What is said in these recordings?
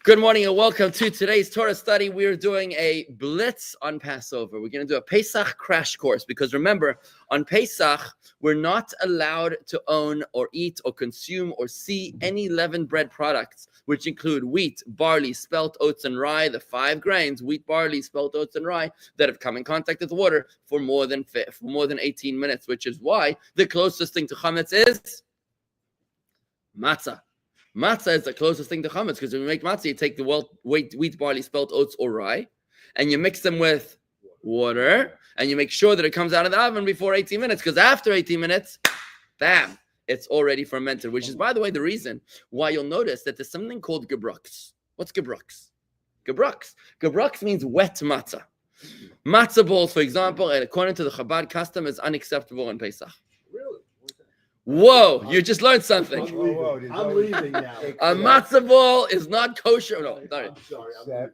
Good morning and welcome to today's Torah study. We're doing a blitz on Passover. We're going to do a Pesach crash course because remember, on Pesach, we're not allowed to own or eat or consume or see any leavened bread products, which include wheat, barley, spelt, oats, and rye, the 5 grains, wheat, barley, spelt, oats, and rye, that have come in contact with water for more than 18 minutes, which is why the closest thing to chametz is matzah. Matzah is the closest thing to chametz because when you make matzah, you take the wheat, barley, spelt, oats, or rye, and you mix them with water, and you make sure that it comes out of the oven before 18 minutes because after 18 minutes, bam, it's already fermented, which is, by the way, the reason why you'll notice that there's something called gebrux. What's gebrux? Gebrux means wet matzah. Matzah balls, for example, and according to the Chabad custom, is unacceptable on Pesach. Whoa, you just learned something. I'm leaving now. A matzah ball is not kosher. No, sorry. I'm sorry. I'm leaving.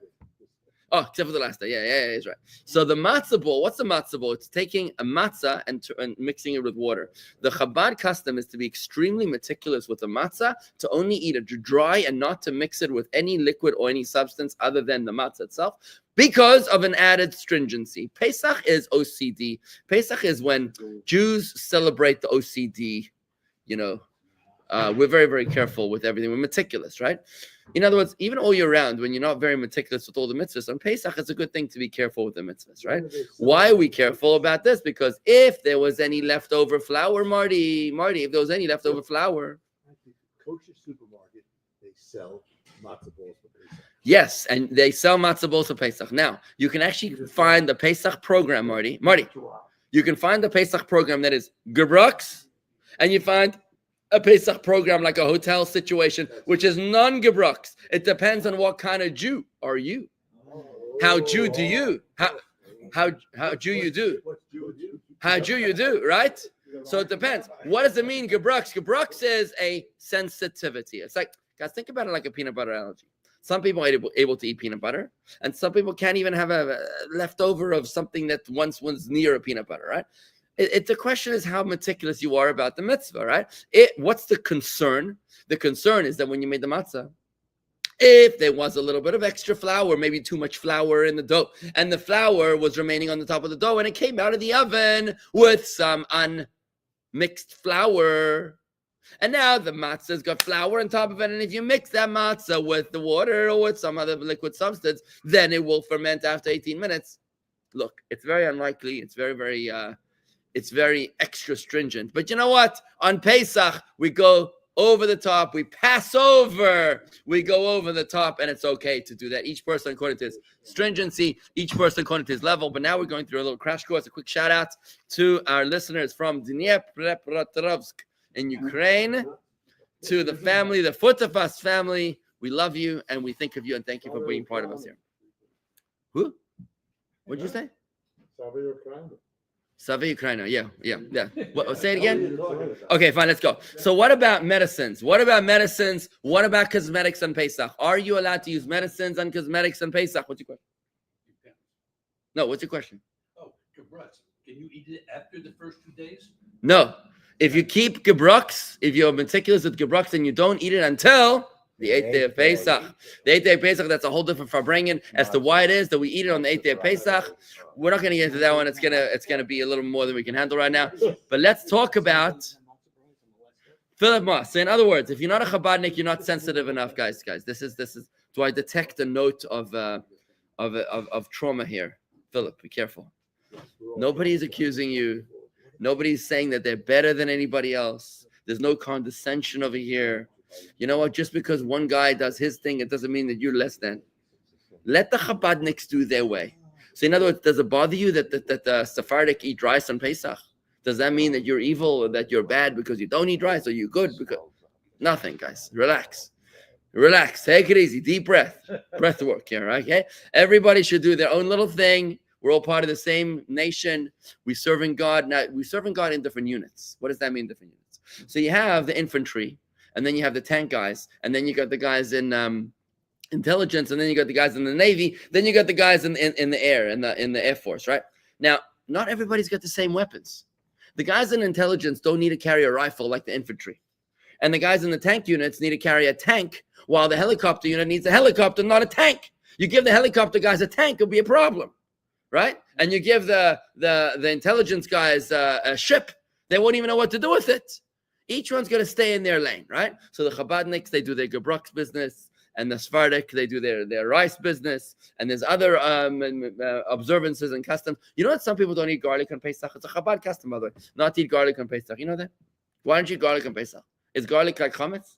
Oh, except for the last day. Yeah, he's right. So the matzah ball, what's a matzah ball? It's taking a matzah and mixing it with water. The Chabad custom is to be extremely meticulous with the matzah, to only eat it dry and not to mix it with any liquid or any substance other than the matzah itself, because of an added stringency. Pesach is OCD. Pesach is when Jews celebrate the OCD. We're very, very careful with everything. We're meticulous, right? In other words, even all year round, when you're not very meticulous with all the mitzvahs, on Pesach, it's a good thing to be careful with the mitzvahs, right? Why are we careful about this? Because if there was any leftover flour, Marty, if there was any leftover flour. At the kosher supermarket, they sell matzah balls for Pesach. Yes, and they sell matzah balls for Pesach. Now, you can actually find the Pesach program, Marty. You can find the Pesach program that is gebrux, and you find a Pesach program like a hotel situation, which is non-gebrux. It depends on what kind of Jew are you. How Jew do you? How Jew you do? How Jew you do, right? So it depends. What does it mean, gebrux? Gebrux is a sensitivity. It's like, guys, think about it like a peanut butter allergy. Some people are able to eat peanut butter, and some people can't even have a leftover of something that once was near a peanut butter, right? The question is how meticulous you are about the mitzvah, right? What's the concern? The concern is that when you made the matzah, if there was a little bit of extra flour, maybe too much flour in the dough, and the flour was remaining on the top of the dough, and it came out of the oven with some unmixed flour, and now the matzah's got flour on top of it, and if you mix that matzah with the water or with some other liquid substance, then it will ferment after 18 minutes. Look, it's very unlikely. It's very extra stringent. But you know what? On Pesach, we go over the top. We pass over. We go over the top, and it's okay to do that. Each person according to his stringency, each person according to his level. But now we're going through a little crash course. A quick shout out to our listeners from Dnipropetrovsk in Ukraine, to the family, the Futafas family. We love you, and we think of you, and thank you for being part of us here. Who? What'd you say? Savvy Ukraina, yeah. Say it again? Okay, fine, let's go. So what about medicines? What about cosmetics on Pesach? Are you allowed to use medicines and cosmetics on Pesach? What's your question? No, what's your question? Oh, gebrux. Can you eat it after the first 2 days? No. If you keep gebrux, if you're meticulous with gebrux, and you don't eat it until the 8th day of Pesach. The 8th day of Pesach, that's a whole different farbrengen as to why it is that we eat it on the 8th day of Pesach. We're not going to get into that one. It's gonna be a little more than we can handle right now. But let's talk about Philip Moss. So in other words, if you're not a Chabadnik, you're not sensitive enough, guys. This is. Do I detect a note of trauma here? Philip, be careful. Nobody's accusing you. Nobody's saying that they're better than anybody else. There's no condescension over here. You know what? Just because one guy does his thing, it doesn't mean that you're less than. Let the Chabadniks do their way. So in other words, does it bother you that the Sephardic eat rice on Pesach? Does that mean that you're evil or that you're bad because you don't eat rice, or you're good? Because nothing, guys. Relax. Take it easy. Deep breath work here, right? Okay? Everybody should do their own little thing. We're all part of the same nation. We serving God. Now, we serving God in different units. What does that mean, different units? So you have the infantry, and then you have the tank guys, and then you got the guys in intelligence, and then you got the guys in the Navy, then you got the guys in the air, in the Air Force, right? Now, not everybody's got the same weapons. The guys in intelligence don't need to carry a rifle like the infantry. And the guys in the tank units need to carry a tank while the helicopter unit needs a helicopter, not a tank. You give the helicopter guys a tank, it'll be a problem, right? And you give the intelligence guys a ship, they won't even know what to do with it. Each one's going to stay in their lane, right? So the Chabadniks, they do their Gebruks business, and the Sephardic, they do their rice business, and there's other observances and customs. You know what? Some people don't eat garlic on Pesach. It's a Chabad custom, by the way, not to eat garlic on Pesach. You know that? Why don't you eat garlic on Pesach? Is garlic like chametz?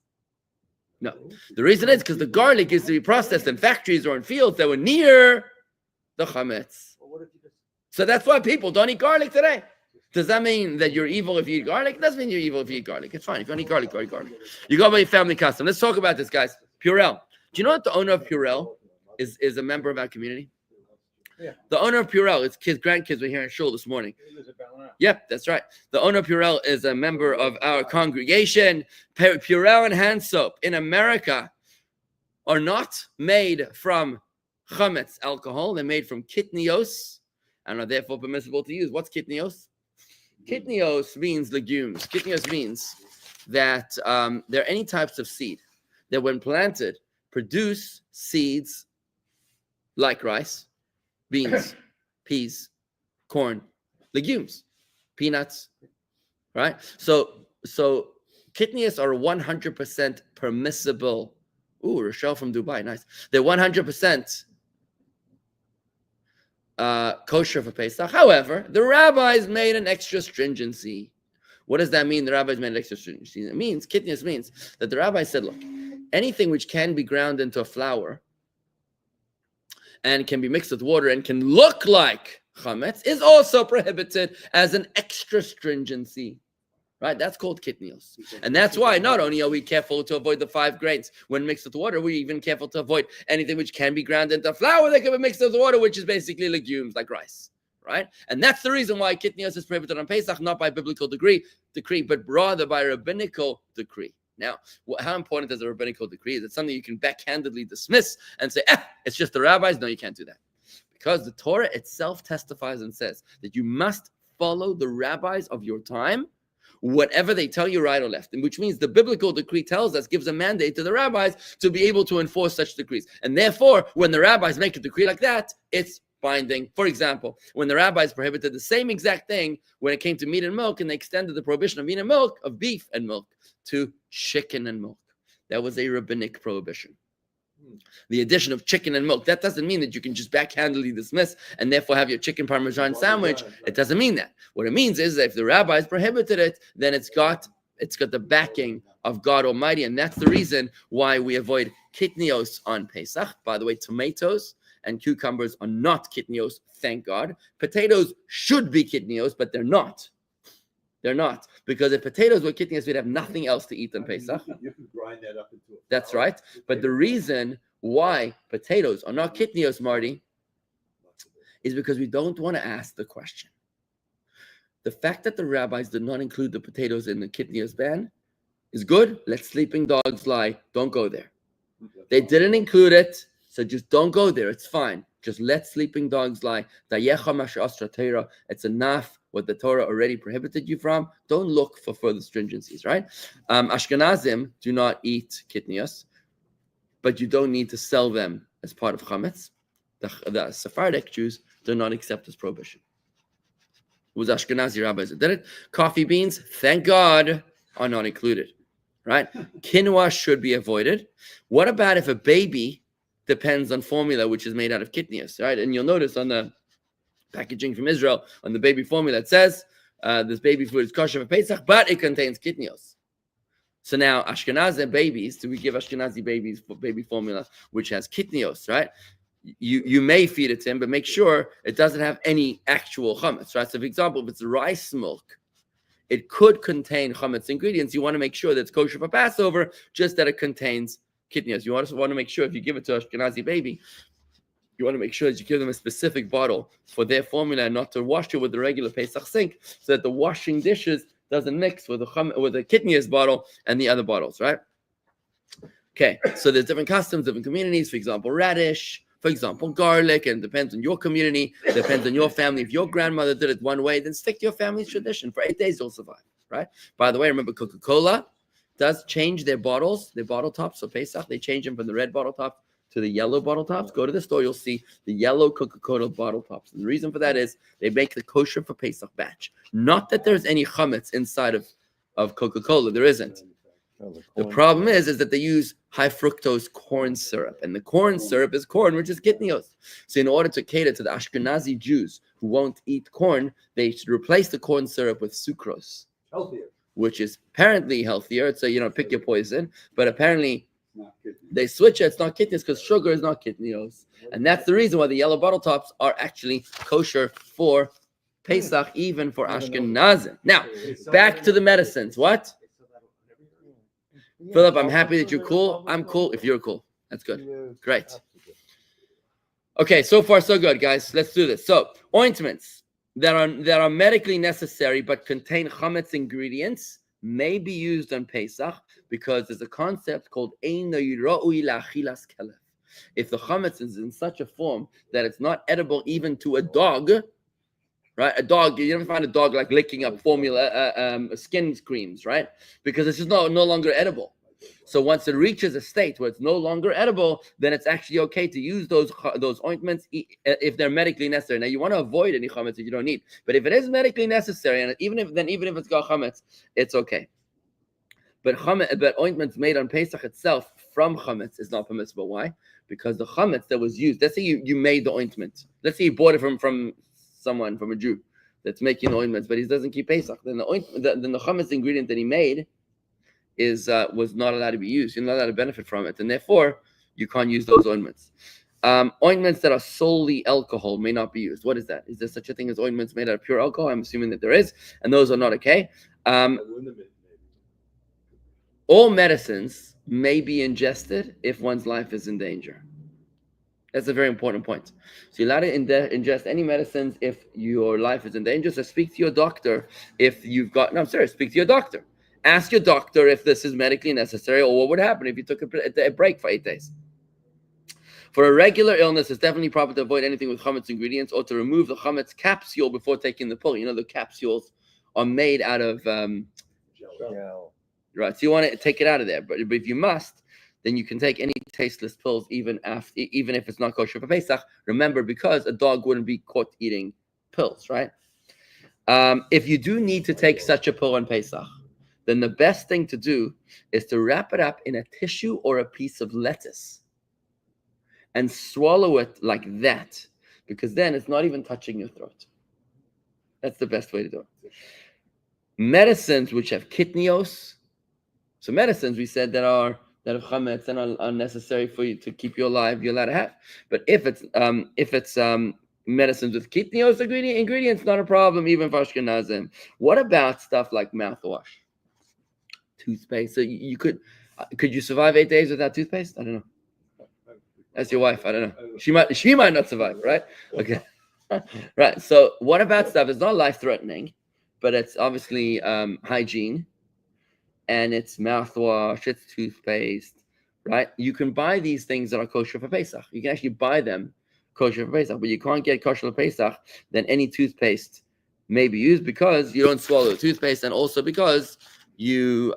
No. The reason is because the garlic is to be processed in factories or in fields that were near the chametz. So that's why people don't eat garlic today. Does that mean that you're evil if you eat garlic? It doesn't mean you're evil if you eat garlic. It's fine. If you don't eat garlic, go eat garlic. You go by your family custom. Let's talk about this, guys. Purell. Do you know that the owner of Purell is a member of our community? Yeah. The owner of Purell, his grandkids were here in shul this morning. Yep, that's right. The owner of Purell is a member of our congregation. Purell and hand soap in America are not made from chametz alcohol. They're made from kitniyot and are therefore permissible to use. What's kitniyot? Kitniyot means legumes. Kitniyot means that there are any types of seed that when planted produce seeds like rice, beans, peas, corn, legumes, peanuts, right? So kitniyot are 100% permissible. Ooh, Rochelle from Dubai, nice. They're 100% kosher for Pesach. However, the rabbis made an extra stringency. What does that mean? The rabbis made an extra stringency. It means, kitniyot means that the rabbis said, look, anything which can be ground into a flour and can be mixed with water and can look like chametz is also prohibited as an extra stringency, right? That's called kitniyot. And that's why not only are we careful to avoid the 5 grains when mixed with water, we're even careful to avoid anything which can be ground into flour that can be mixed with water, which is basically legumes like rice, right? And that's the reason why kitniyot is prohibited on Pesach, not by biblical decree, but rather by rabbinical decree. Now, how important is a rabbinical decree? Is it something you can backhandedly dismiss and say, it's just the rabbis? No, you can't do that. Because the Torah itself testifies and says that you must follow the rabbis of your time, whatever they tell you right or left, and which means the biblical decree tells us, gives a mandate to the rabbis to be able to enforce such decrees. And therefore, when the rabbis make a decree like that, it's binding. For example, when the rabbis prohibited the same exact thing when it came to meat and milk, and they extended the prohibition of meat and milk, of beef and milk, to chicken and milk. That was a rabbinic prohibition. The addition of chicken and milk, that doesn't mean that you can just backhandedly dismiss and therefore have your chicken parmesan sandwich. It doesn't mean that. What it means is that if the rabbis prohibited it, then it's got the backing of God Almighty, and that's the reason why we avoid kitniyot on Pesach. By the way, tomatoes and cucumbers are not kitniyot, thank God. Potatoes should be kitniyot, but they're not. They're not. Because if potatoes were kitniyot, we'd have nothing else to eat on Pesach. You can grind that up into a That's right. But the reason why potatoes are not kitniyot, Marty, is because we don't want to ask the question. The fact that the rabbis did not include the potatoes in the kitniyot ban is good. Let sleeping dogs lie. Don't go there. They didn't include it, so just don't go there. It's fine. Just let sleeping dogs lie. It's enough what the Torah already prohibited you from. Don't look for further stringencies, right? Ashkenazim do not eat kitniyot, but you don't need to sell them as part of chametz. The Sephardic Jews do not accept this prohibition. It was Ashkenazi rabbis that did it. Coffee beans, thank God, are not included, right? Quinoa should be avoided. What about if a baby depends on formula which is made out of kitniyot, right? And you'll notice on the packaging from Israel, on the baby formula, it says this baby food is kosher for Pesach, but it contains kitniyot. So now Ashkenazi babies, do we give Ashkenazi babies baby formula which has kitniyot, right? You may feed it to him, but make sure it doesn't have any actual chametz, right? So for example, if it's rice milk, it could contain chametz ingredients. You want to make sure that it's kosher for Passover, just that it contains kitniyot. You also want to make sure if you give it to Ashkenazi baby, you want to make sure that you give them a specific bottle for their formula and not to wash it with the regular Pesach sink, so that the washing dishes doesn't mix with the kitniyot bottle and the other bottles, right? Okay, so there's different customs, different communities. For example, radish, for example, garlic, and it depends on your community, depends on your family. If your grandmother did it one way, then stick to your family's tradition. For 8 days, you'll survive, right? By the way, remember Coca-Cola does change their bottle tops for Pesach. They change them from the red bottle top to the yellow bottle tops. Go to the store, you'll see the yellow Coca-Cola bottle tops. And the reason for that is they make the kosher for Pesach batch. Not that there's any chametz inside of Coca-Cola. There isn't. The problem is that they use high fructose corn syrup, and the corn syrup is corn, which is kitniyot. So in order to cater to the Ashkenazi Jews who won't eat corn, they should replace the corn syrup with sucrose, Healthier. which is apparently healthier. So, pick your poison, but apparently they switch it. It's not kitniyot because sugar is not kitniyot. And that's the reason why the yellow bottle tops are actually kosher for Pesach, even for Ashkenazim. Now, back to the medicines. What? Philip, I'm happy that you're cool. I'm cool if you're cool. That's good. Great. Okay, so far so good, guys. Let's do this. So, ointments that are medically necessary but contain chametz ingredients may be used on Pesach because there's a concept called einay ra'ui la'achilas kelef. If the chametz is in such a form that it's not edible even to a dog, right? A dog, you never find a dog like licking up formula, skin creams, right? Because it's just no longer edible. So once it reaches a state where it's no longer edible, then it's actually okay to use those ointments if they're medically necessary. Now you want to avoid any chametz that you don't need, but if it is medically necessary, and even if it's got chametz, it's okay. But ointments made on Pesach itself from chametz is not permissible. Why? Because the chametz that was used. Let's say you made the ointment. Let's say you bought it from someone, from a Jew that's making the ointments, but he doesn't keep Pesach. Then the chametz ingredient that he made was not allowed to be used. You're not allowed to benefit from it, and therefore you can't use those ointments. Ointments that are solely alcohol may not be used. What is that? Is there such a thing as ointments made out of pure alcohol? I'm assuming that there is, and those are not okay. All medicines may be ingested if one's life is in danger. That's a very important point. So you're allowed to ingest any medicines if your life is in danger. So speak to your doctor if you've got... No, I'm serious. Speak to your doctor. Ask your doctor if this is medically necessary or what would happen if you took a break for 8 days. For a regular illness, it's definitely proper to avoid anything with chametz ingredients or to remove the chametz capsule before taking the pill. The capsules are made out of... Gel. Right. So you want to take it out of there. But if you must, then you can take any tasteless pills even if it's not kosher for Pesach. Remember, because a dog wouldn't be caught eating pills, right? If you do need to take such a pill on Pesach, then the best thing to do is to wrap it up in a tissue or a piece of lettuce and swallow it like that, because then it's not even touching your throat. That's the best way to do it. Medicines which have kitniyos, so medicines we said that have chametz and are necessary for you to keep you alive, you're allowed to have. But if it's medicines with kitniyos ingredients, not a problem, even for Ashkenazim. What about stuff like mouthwash, toothpaste? So you could you survive 8 days without toothpaste? I don't know. That's your wife. I don't know. She might not survive, right? Okay. Right. So what about stuff that's not life-threatening, but it's obviously hygiene, and it's mouthwash, it's toothpaste, right? You can buy these things that are kosher for Pesach. You can actually buy them kosher for Pesach, but you can't get kosher for Pesach. Then any toothpaste may be used because you don't swallow the toothpaste, and also because you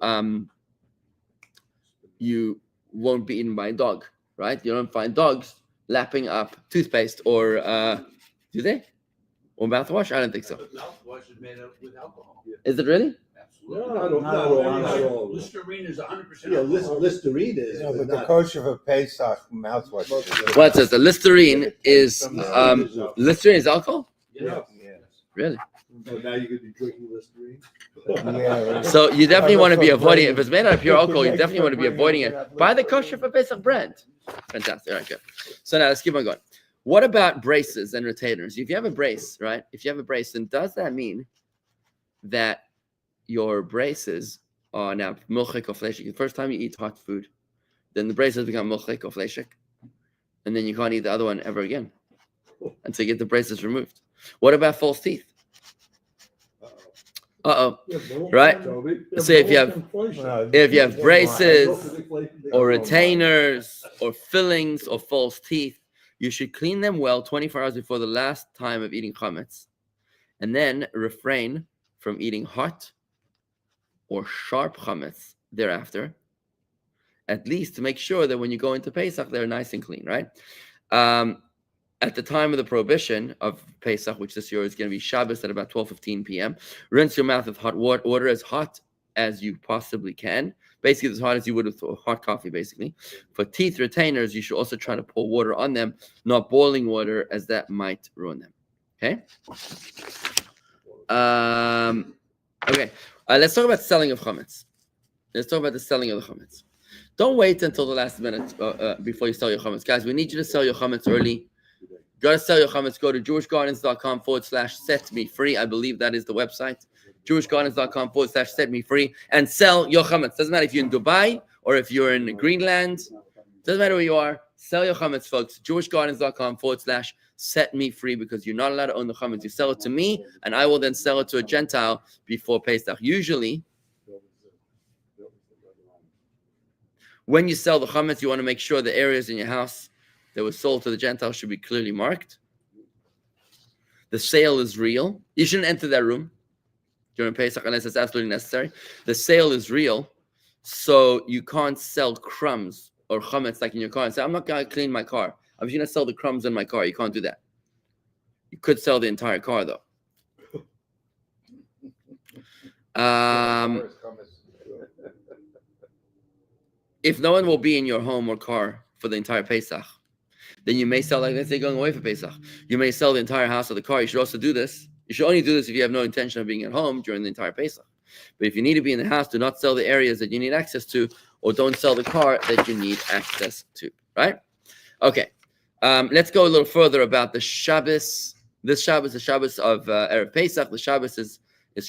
won't be eaten by a dog, right? You don't find dogs lapping up toothpaste or do they? Or mouthwash? I don't think so. Mouthwash is made with alcohol. Is it really? Absolutely. No, not all. Listerine is 100% Yeah, alcohol. Listerine is. No, but the not- kosher for Pesach mouthwash. Well, it says the Listerine is alcohol? Yeah. Really? So now you're going to be drinking Listerine? Yeah, right. So you definitely want to be avoiding it. If it's made out of pure alcohol, you definitely want to be avoiding it. Buy the kosher for Pesach bread. Fantastic. All right, good. So now let's keep on going. What about braces and retainers? If you have a brace, right? If you have a brace, then does that mean that your braces are now milchik or fleshik? The first time you eat hot food, then the braces become milchik or fleshik, and then you can't eat the other one ever again until you get the braces removed. What about false teeth? Right? So if you have braces or retainers or fillings or false teeth, you should clean them well 24 hours before the last time of eating chametz, and then refrain from eating hot or sharp chametz thereafter, at least to make sure that when you go into Pesach, they're nice and clean, right? At the time of the prohibition of Pesach, which this year is going to be Shabbos at about 12:15 p.m., rinse your mouth with hot water, as hot as you possibly can. Basically, as hot as you would with hot coffee, basically. For teeth retainers, you should also try to pour water on them, not boiling water, as that might ruin them. Okay? Okay. Let's talk about selling of chametz. Let's talk about the selling of the chametz. Don't wait until the last minute before you sell your chametz. Guys, we need you to sell your chametz early. You got to sell your chametz. Go to jewishgardens.com/set-me-free. I believe that is the website. jewishgardens.com/set-me-free. And sell your chametz. Doesn't matter if you're in Dubai or if you're in Greenland. Doesn't matter where you are. Sell your chametz, folks. jewishgardens.com/set-me-free, because you're not allowed to own the chametz. You sell it to me, and I will then sell it to a Gentile before Pesach. Usually, when you sell the chametz, you want to make sure the areas in your house that was sold to the Gentiles should be clearly marked. The sale is real. You shouldn't enter that room during Pesach unless it's absolutely necessary. The sale is real, so you can't sell crumbs or chametz like in your car and say, I'm not going to clean my car. I'm just going to sell the crumbs in my car. You can't do that. You could sell the entire car, though. If no one will be in your home or car for the entire Pesach, then you may sell, like let's say going away for Pesach, you may sell the entire house or the car. You should also do this. You should only do this if you have no intention of being at home during the entire Pesach. But if you need to be in the house, do not sell the areas that you need access to, or don't sell the car that you need access to, right? Okay, let's go a little further about the Shabbos. This Shabbos, the Shabbos of Erev Pesach. The Shabbos is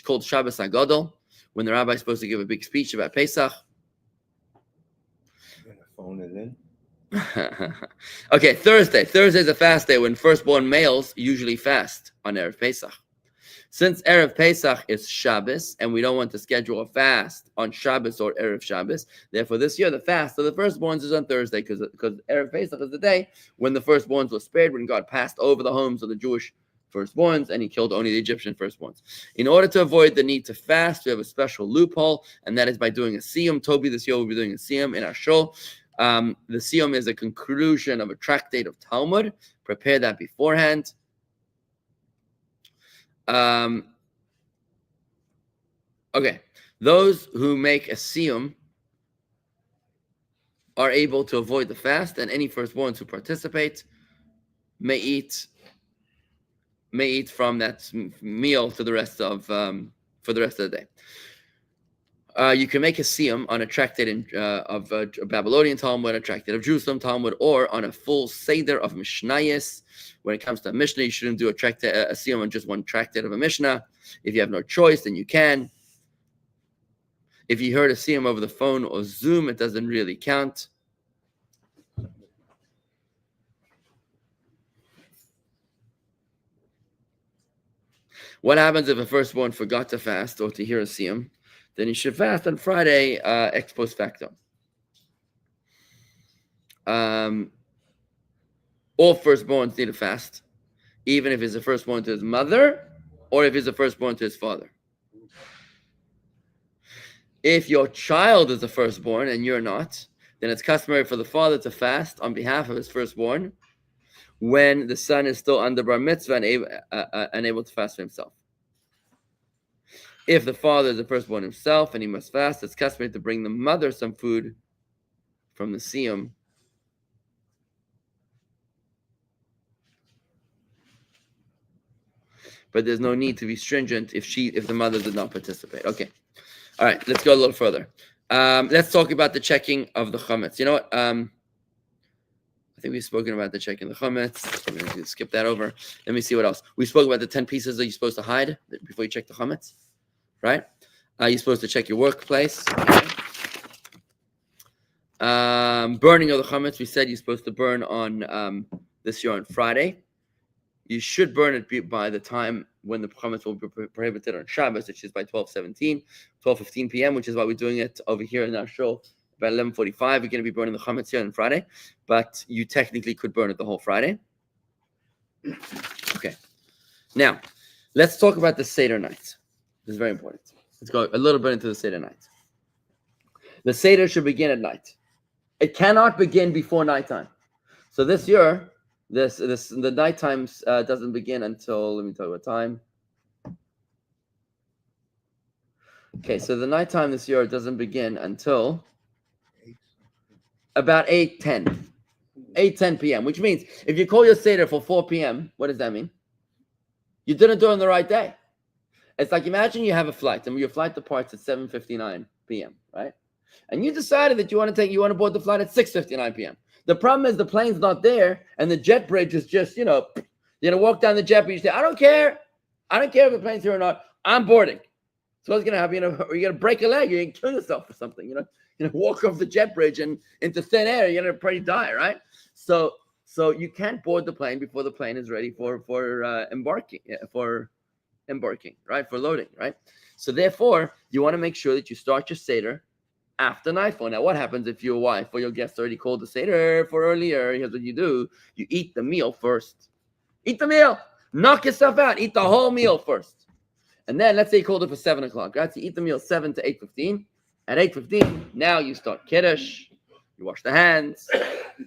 called Shabbos HaGadol, when the rabbi is supposed to give a big speech about Pesach. Phone it in. Okay, Thursday. Thursday is a fast day when firstborn males usually fast on Erev Pesach. Since Erev Pesach is Shabbos, and we don't want to schedule a fast on Shabbos or Erev Shabbos, therefore this year the fast of the firstborns is on Thursday, because Erev Pesach is the day when the firstborns were spared, when God passed over the homes of the Jewish firstborns and he killed only the Egyptian firstborns. In order to avoid the need to fast, we have a special loophole, and that is by doing a siyum. Toby this year will be doing a siyum in our shul. The siyum is a conclusion of a tractate of Talmud. Prepare that beforehand. Okay, those who make a siyum are able to avoid the fast, and any firstborns who participate may eat from that meal to the rest of for the rest of the day. You can make a siyum on a tractate of Babylonian Talmud, a tractate of Jerusalem Talmud, or on a full Seder of Mishnayos. When it comes to a Mishnah, you shouldn't do a siyum on just one tractate of a Mishnah. If you have no choice, then you can. If you heard a siyum over the phone or Zoom, it doesn't really count. What happens if a firstborn forgot to fast or to hear a siyum? Then he should fast on Friday, ex post facto. All firstborns need to fast, even if he's a firstborn to his mother or if he's a firstborn to his father. If your child is a firstborn and you're not, then it's customary for the father to fast on behalf of his firstborn when the son is still under bar mitzvah and unable to fast for himself. If the father is the firstborn himself and he must fast, it's customary to bring the mother some food from the siyum. But there's no need to be stringent if the mother did not participate. Okay. All right, let's go a little further. Let's talk about the checking of the chametz. You know what? I think we've spoken about the checking of the chametz. I'm going to skip that over. Let me see what else. We spoke about the 10 pieces that you're supposed to hide before you check the chametz. Right? You're supposed to check your workplace. Okay. Burning of the chametz, we said you're supposed to burn on this year on Friday. You should burn it by the time when the chametz will be prohibited on Shabbos, which is by 12:15 p.m., which is why we're doing it over here in our show. About 11:45, we're going to be burning the chametz here on Friday, but you technically could burn it the whole Friday. Okay. Now, let's talk about the Seder night. This is very important. Let's go a little bit into the Seder night. The Seder should begin at night. It cannot begin before nighttime. So this year, the nighttime doesn't begin until, let me tell you what time. Okay, so the nighttime this year doesn't begin until about 8:10 p.m., which means if you call your Seder for 4 p.m., what does that mean? You didn't do it on the right day. It's like, imagine you have a flight and your flight departs at 7:59 p.m., right? And you decided that you want to board the flight at 6:59 p.m. The problem is the plane's not there and the jet bridge is just, you're going to walk down the jet bridge. You say, I don't care if the plane's here or not. I'm boarding. So what's going to happen? You're going to break a leg. You're going to kill yourself or something. Walk off the jet bridge and into thin air. You're going to probably die, right? So you can't board the plane before the plane is ready for embarking, right? For loading, right? So therefore, you want to make sure that you start your Seder after nightfall. Now, what happens if your wife or your guest already called the Seder for earlier? Here's what you do. You eat the meal first. Eat the meal. Knock yourself out. Eat the whole meal first. And then let's say you called it for 7 o'clock, right? So you eat the meal 7 to 8:15. At 8:15, now you start Kiddush. You wash the hands.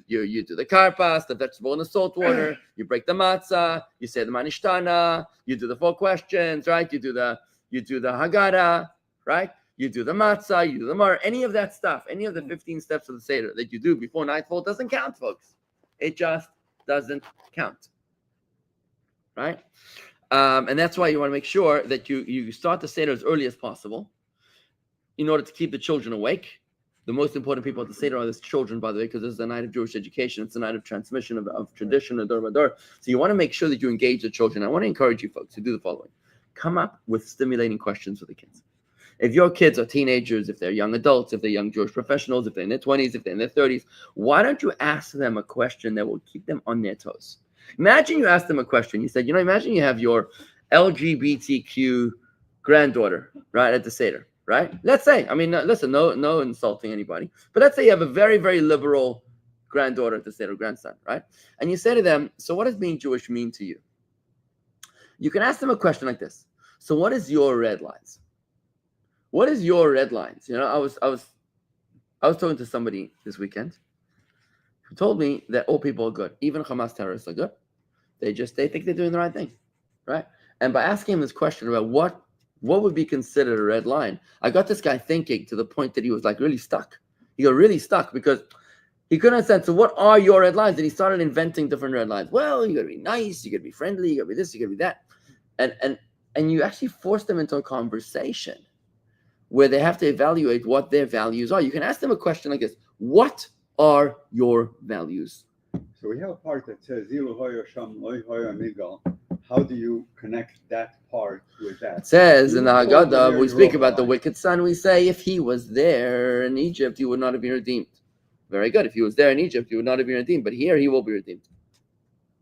You do the karpas, the vegetable in the salt water. You break the matzah. You say the manishtana. You do the 4 questions, right? You do the Haggadah, right? You do the matzah. You do the mar. Any of that stuff, any of the 15 steps of the Seder that you do before nightfall doesn't count, folks. It just doesn't count, right? And that's why you want to make sure that you start the Seder as early as possible in order to keep the children awake. The most important people at the Seder are the children, by the way, because this is the night of Jewish education. It's the night of transmission of tradition, of Dor Vador. So you want to make sure that you engage the children. I want to encourage you folks to do the following. Come up with stimulating questions for the kids. If your kids are teenagers, if they're young adults, if they're young Jewish professionals, if they're in their 20s, if they're in their 30s, why don't you ask them a question that will keep them on their toes? Imagine you ask them a question. You said, imagine you have your LGBTQ granddaughter, right, at the Seder, right? Let's say, listen, no insulting anybody, but let's say you have a very, very liberal granddaughter at the Seder, grandson, right? And you say to them, so what does being Jewish mean to you? You can ask them a question like this. So what is your red lines? What is your red lines? I was talking to somebody this weekend who told me that all people are good. Even Hamas terrorists are good. They think they're doing the right thing, right? And by asking him this question about what would be considered a red line, I got this guy thinking to the point that he was like really stuck. He got really stuck because he couldn't understand. So what are your red lines? And he started inventing different red lines. Well, you got to be nice. You got to be friendly. You got to be this. You got to be that. And you actually force them into a conversation where they have to evaluate what their values are. You can ask them a question like this. What are your values? So we have a part that says, how do you connect that part with that? It says in the Haggadah, we speak about the wicked son. We say, if he was there in Egypt, he would not have been redeemed. Very good. If he was there in Egypt, he would not have been redeemed. But here, he will be redeemed.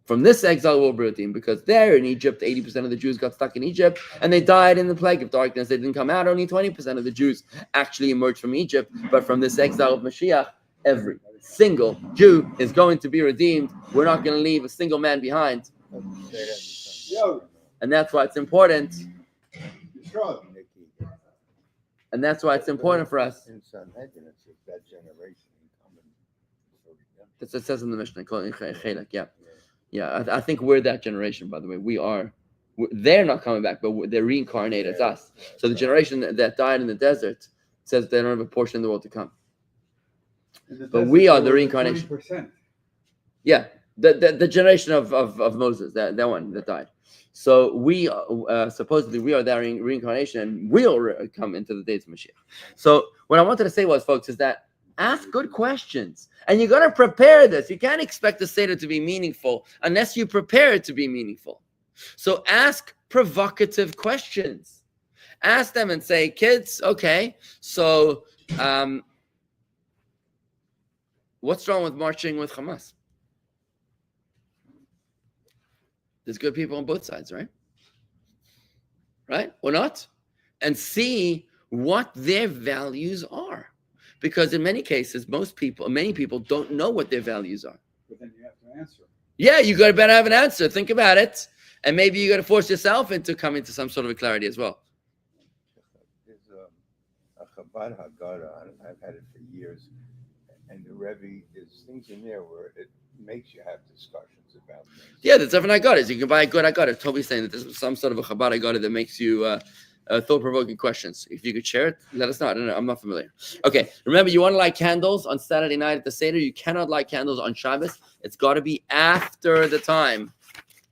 From this exile, will be redeemed. Because there in Egypt, 80% of the Jews got stuck in Egypt, and they died in the plague of darkness. They didn't come out. Only 20% of the Jews actually emerged from Egypt. But from this exile of Mashiach, every single Jew is going to be redeemed. We're not going to leave a single man behind. And that's why it's important. And that's why it's important for us. That's what it says in the Mishnah. Yeah. I think we're that generation, by the way. They're not coming back, but they're reincarnated as us. So the generation that died in the desert says they don't have a portion of the world to come. But we are the reincarnation. 20%. Yeah, the generation of Moses, that one that died. So we supposedly we are that reincarnation, and we'll come into the days of Mashiach. So what I wanted to say was, folks, is that ask good questions, and you're going to prepare this. You can't expect the Seder to be meaningful unless you prepare it to be meaningful. So ask provocative questions. Ask them and say, kids, okay, so what's wrong with marching with Hamas? There's good people on both sides, right? Right? Or not? And see what their values are. Because in many cases, many people don't know what their values are. But then you have to answer. Yeah, you better have an answer. Think about it. And maybe you got to force yourself into coming to some sort of a clarity as well. There's a Chabad Haggadah, and I've had it for years. And the Rebbe, there's things in there where it makes you have discussions about things. Yeah, the different Haggadahs. You can buy a good Haggadah. Toby's saying that there's some sort of a Chabad Haggadah that makes you thought-provoking questions. If you could share it, let us know. I don't know. I'm not familiar. Okay, remember, you want to light candles on Saturday night at the Seder. You cannot light candles on Shabbos. It's got to be after the time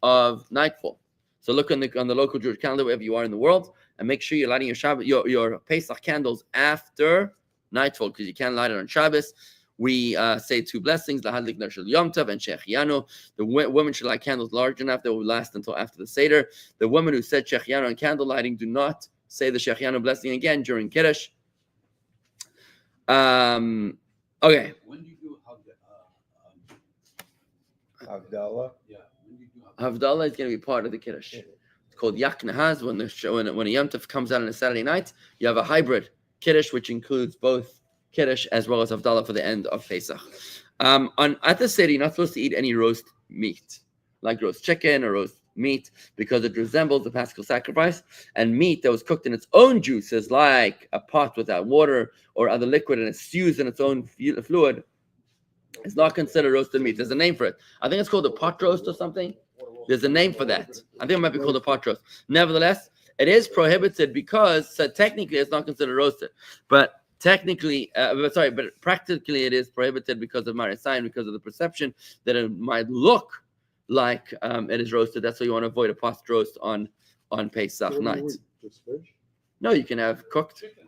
of nightfall. So look on the local Jewish calendar, wherever you are in the world, and make sure you're lighting your Pesach candles after nightfall, because you can't light it on Shabbos. We say two blessings, Lahadlik Ner Shel Yom Tov and Shechianu. The women should light candles large enough that will last until after the Seder. The women who said Shechianu and candle lighting do not say the Shechianu blessing again during Kiddush. Okay. When do you do Havdalah. yeah, when do you do Havdalah is going to be part of the Kiddush. It's called Yak Nahaz. When a Yom Tov comes out on a Saturday night, you have a hybrid Kiddush, which includes both Kiddush as well as Havdalah for the end of Pesach. At the Seder, you're not supposed to eat any roast meat, like roast chicken or roast meat, because it resembles the Paschal sacrifice. And meat that was cooked in its own juices, like a pot without water or other liquid, and it stews in its own fluid, is not considered roasted meat. There's a name for it. I think it's called a pot roast or something. There's a name for that. I think it might be called a pot roast. Nevertheless, it is prohibited because technically it's not considered roasted, but practically it is prohibited because of Marisayan, because of the perception that it might look like it is roasted. That's why you want to avoid a pot roast on Pesach night. Just fish? No, you can have cooked. chicken?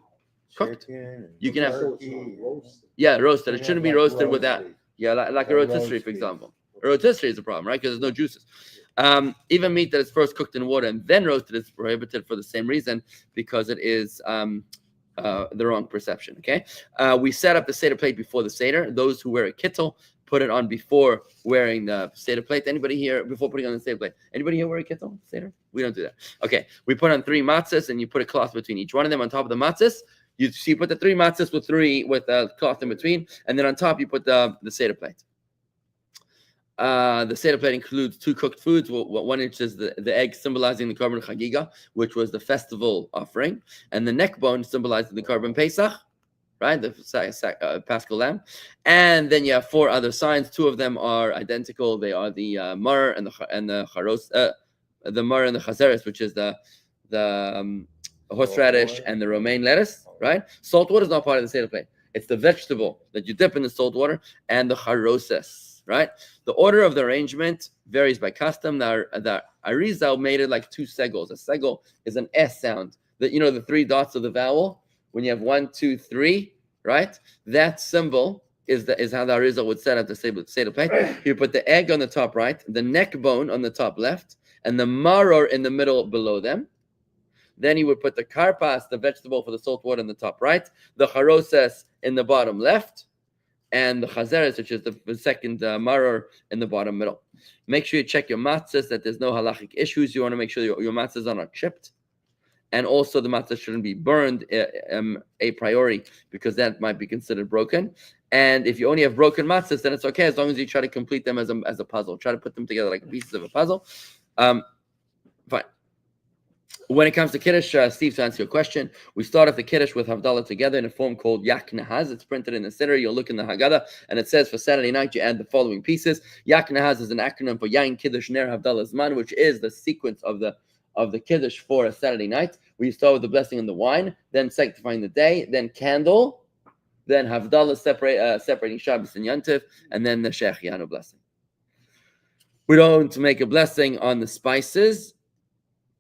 Cooked. Chicken. You can have- So it's not roasted. Yeah, roasted. It Yeah, shouldn't be like roasted roast without. beef. Yeah, like a Like rotisserie, roast for beef. example. A rotisserie is a problem, right? Because there's no juices. Even meat that is first cooked in water and then roasted is prohibited for the same reason, because it is the wrong perception. Okay, we set up the Seder plate before the Seder. Those who wear a kittel put it on before wearing the Seder plate. Anybody here before putting on the Seder plate? Anybody here wear a kittel Seder? We don't do that. Okay, we put on 3 matzahs and you put a cloth between each one of them. On top of the matzahs, you put the 3 matzahs with a cloth in between, and then on top you put the Seder plate. The Seder plate includes 2 cooked foods. One is the egg symbolizing the Korban Chagiga, which was the festival offering, and the neck bone symbolizing the Korban Pesach, right? The Paschal lamb. And then you have 4 other signs. 2 of them are identical. They are the myrrh and the charos, the myrrh and the chazeres, which is the horseradish and the romaine lettuce, right? Salt water is not part of the Seder plate. It's the vegetable that you dip in the salt water and the charoses, right? The order of the arrangement varies by custom. The Arizal made it like 2 segels. A segel is an S sound. The 3 dots of the vowel. When you have 1, 2, 3, right? That symbol is how the Arizal would set up the Seder plate. You put the egg on the top right, the neck bone on the top left, and the maror in the middle below them. Then you would put the karpas, the vegetable for the salt water, in the top right, the charoses in the bottom left, and the chazeres, which is the second maror, in the bottom middle. Make sure you check your matzahs that there's no halachic issues. You want to make sure your matzahs are not chipped. And also the matzah shouldn't be burned a priori, because that might be considered broken. And if you only have broken matzahs, then it's okay, as long as you try to complete them as a puzzle. Try to put them together like pieces of a puzzle. Fine. When it comes to Kiddush, Steve, to answer your question, we start off the Kiddush with Havdalah together in a form called Yak Nahaz. It's printed in the Seder. You'll look in the Haggadah, and it says for Saturday night, you add the following pieces. Yak Nahaz is an acronym for Yain Kiddush Ner Havdalah Zman, which is the sequence of the Kiddush for a Saturday night. We start with the blessing on the wine, then sanctifying the day, then candle, then Havdalah separating Shabbos and Yantiv, and then the Shechianu blessing. We don't make a blessing on the spices,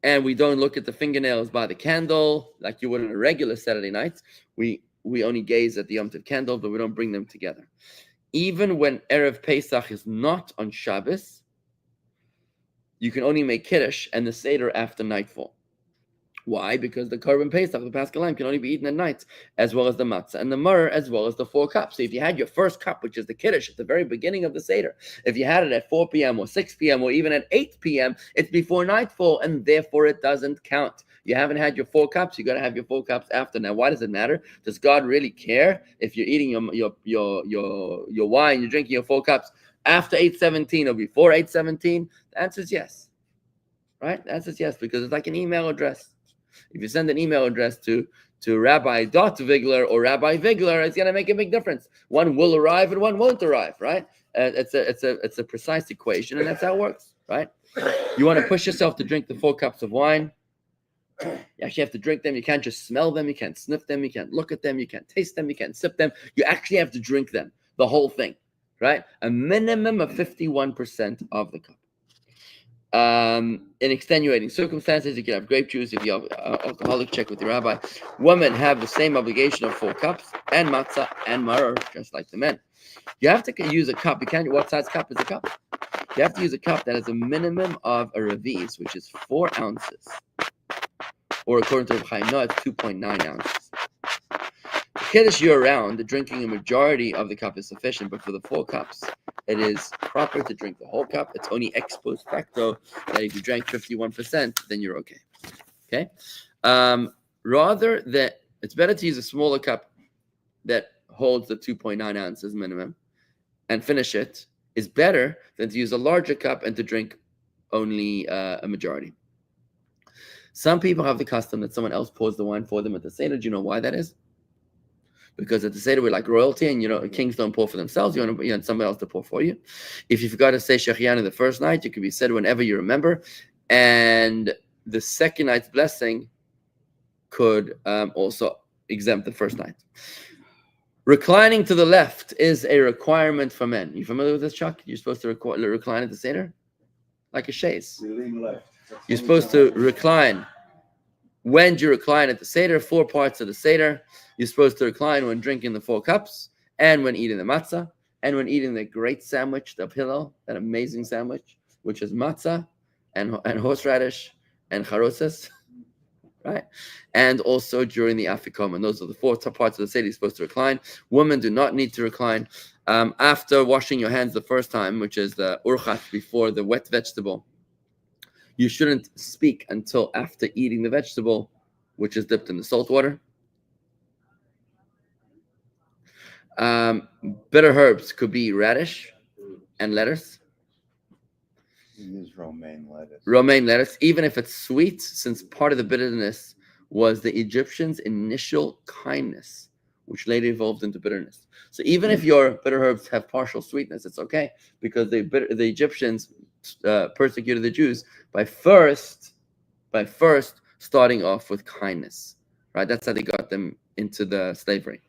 and we don't look at the fingernails by the candle like you would on a regular Saturday night. We only gaze at the Yom Tov candle, but we don't bring them together. Even when Erev Pesach is not on Shabbos, you can only make Kiddush and the Seder after nightfall. Why? Because the Korban Pesach, the Paschal lamb, can only be eaten at night, as well as the matzah and the myrrh, as well as the 4 cups. So if you had your first cup, which is the Kiddush, at the very beginning of the Seder, if you had it at 4 p.m. or 6 p.m. or even at 8 p.m., it's before nightfall, and therefore it doesn't count. You haven't had your 4 cups, you got to have your 4 cups after. Now, why does it matter? Does God really care if you're eating your wine, you're drinking your 4 cups after 8:17 or before 8:17? The answer is yes. Right? The answer is yes, because it's like an email address. If you send an email address to to Rabbi Dot Vigler or Rabbi Vigler, it's going to make a big difference. One will arrive and one won't arrive, right? It's a precise equation, and that's how it works, right? You want to push yourself to drink the 4 cups of wine. You actually have to drink them. You can't just smell them. You can't sniff them. You can't look at them. You can't taste them. You can't sip them. You actually have to drink them, the whole thing, right? A minimum of 51% of the cup. In extenuating circumstances, you can have grape juice. If you have alcoholic, check with your rabbi. Women have the same obligation of 4 cups and matzah and maror, just like the men. You have to use a cup. You can't. What size cup is a cup? You have to use a cup that has a minimum of a reviz, which is 4 ounces. Or according to Chaim Noah, it's 2.9 ounces. The kiddush year-round, drinking a majority of the cup is sufficient, but for the 4 cups, it is proper to drink the whole cup. It's only ex post facto that if you drank 51%, then you're okay. Okay? Rather that it's better to use a smaller cup that holds the 2.9 ounces minimum and finish it is better than to use a larger cup and to drink only a majority. Some people have the custom that someone else pours the wine for them at the Seder. Do you know why that is? Because at the Seder, we're like royalty, and kings don't pour for themselves. You want somebody else to pour for you. If you forgot to say Shechianu the first night, you can be said whenever you remember. And the second night's blessing could also exempt the first night. Reclining to the left is a requirement for men. You familiar with this, Chuck? You're supposed to recline at the Seder? Like a chaise. We lean left. You're supposed to recline. When do you recline at the Seder? 4 parts of the Seder. You're supposed to recline when drinking the 4 cups, and when eating the matzah, and when eating the great sandwich, the pillow, that amazing sandwich, which is matzah and horseradish and charosas, right? And also during the afikoman. Those are the 4 top parts of the Seder you're supposed to recline. Women do not need to recline. After washing your hands the first time, which is the urchat before the wet vegetable, you shouldn't speak until after eating the vegetable, which is dipped in the salt water. Bitter herbs could be radish and lettuce. Use romaine lettuce. Romaine lettuce, even if it's sweet, since part of the bitterness was the Egyptians' initial kindness, which later evolved into bitterness. So even if your bitter herbs have partial sweetness, it's okay, because the Egyptians persecuted the Jews by first starting off with kindness, right? That's how they got them into the slavery.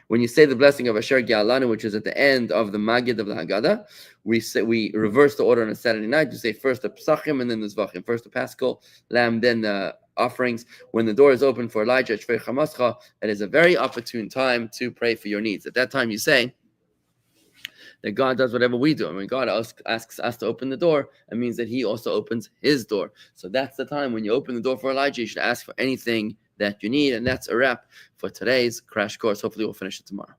When you say the blessing of Asher Ge'alanu, which is at the end of the Magid of the Haggadah, we reverse the order on a Saturday night. You say first the Pesachim and then the Zvachim. First the Paschal lamb, then the offerings. When the door is open for Elijah, it is a very opportune time to pray for your needs. At that time, you say that God does whatever we do. And when God asks us to open the door, it means that He also opens His door. So that's the time when you open the door for Elijah, you should ask for anything that you need. And that's a wrap for today's crash course. Hopefully we'll finish it tomorrow.